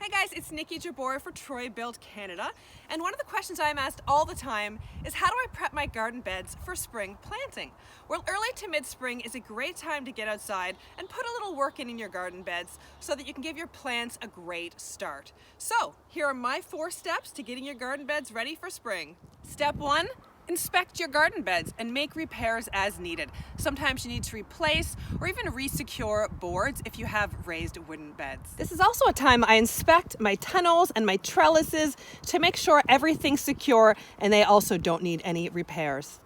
Hi guys, it's Niki Jabbour for Troy Build Canada, and one of the questions I'm asked all the time is how do I prep my garden beds for spring planting? Well, early to mid-spring is a great time to get outside and put a little work in your garden beds so that you can give your plants a great start. So, here are my 4 steps to getting your garden beds ready for spring. Step 1. Inspect your garden beds and make repairs as needed. Sometimes you need to replace or even re-secure boards if you have raised wooden beds. This is also a time I inspect my tunnels and my trellises to make sure everything's secure and they also don't need any repairs.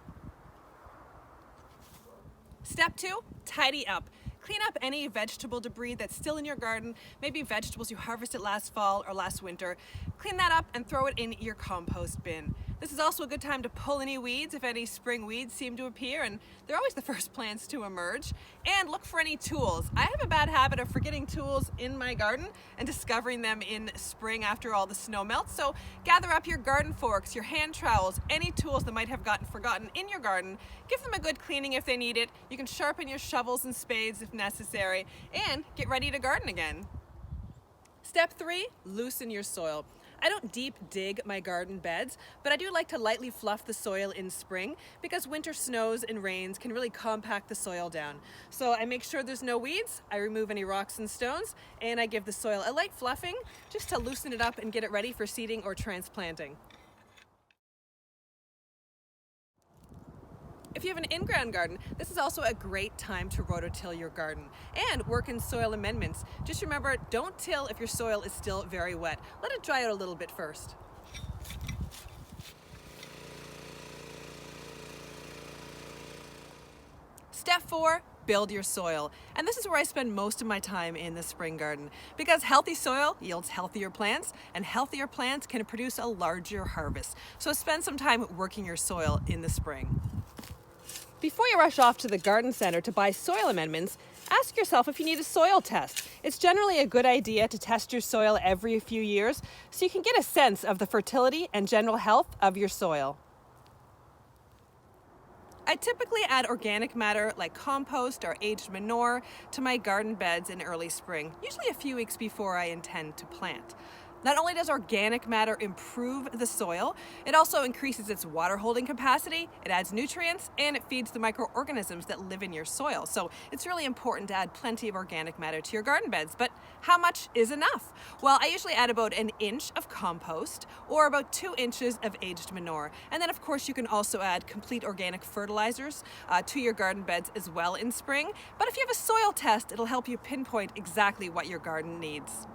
Step 2, tidy up. Clean up any vegetable debris that's still in your garden, maybe vegetables you harvested last fall or last winter. Clean that up and throw it in your compost bin. This is also a good time to pull any weeds if any spring weeds seem to appear, and they're always the first plants to emerge. And look for any tools. I have a bad habit of forgetting tools in my garden and discovering them in spring after all the snow melts. So gather up your garden forks, your hand trowels, any tools that might have gotten forgotten in your garden. Give them a good cleaning if they need it. You can sharpen your shovels and spades if necessary, and get ready to garden again. Step 3, loosen your soil. I don't deep dig my garden beds, but I do like to lightly fluff the soil in spring because winter snows and rains can really compact the soil down. So I make sure there's no weeds, I remove any rocks and stones, and I give the soil a light fluffing just to loosen it up and get it ready for seeding or transplanting. If you have an in-ground garden, this is also a great time to rototill your garden and work in soil amendments. Just remember, don't till if your soil is still very wet. Let it dry out a little bit first. Step 4, build your soil. And this is where I spend most of my time in the spring garden because healthy soil yields healthier plants and healthier plants can produce a larger harvest. So spend some time working your soil in the spring. Before you rush off to the garden center to buy soil amendments, ask yourself if you need a soil test. It's generally a good idea to test your soil every few years so you can get a sense of the fertility and general health of your soil. I typically add organic matter like compost or aged manure to my garden beds in early spring, usually a few weeks before I intend to plant. Not only does organic matter improve the soil, it also increases its water holding capacity, it adds nutrients, and it feeds the microorganisms that live in your soil. So it's really important to add plenty of organic matter to your garden beds. But how much is enough? Well, I usually add about 1 inch of compost or about 2 inches of aged manure. And then of course you can also add complete organic fertilizers to your garden beds as well in spring. But if you have a soil test, it'll help you pinpoint exactly what your garden needs.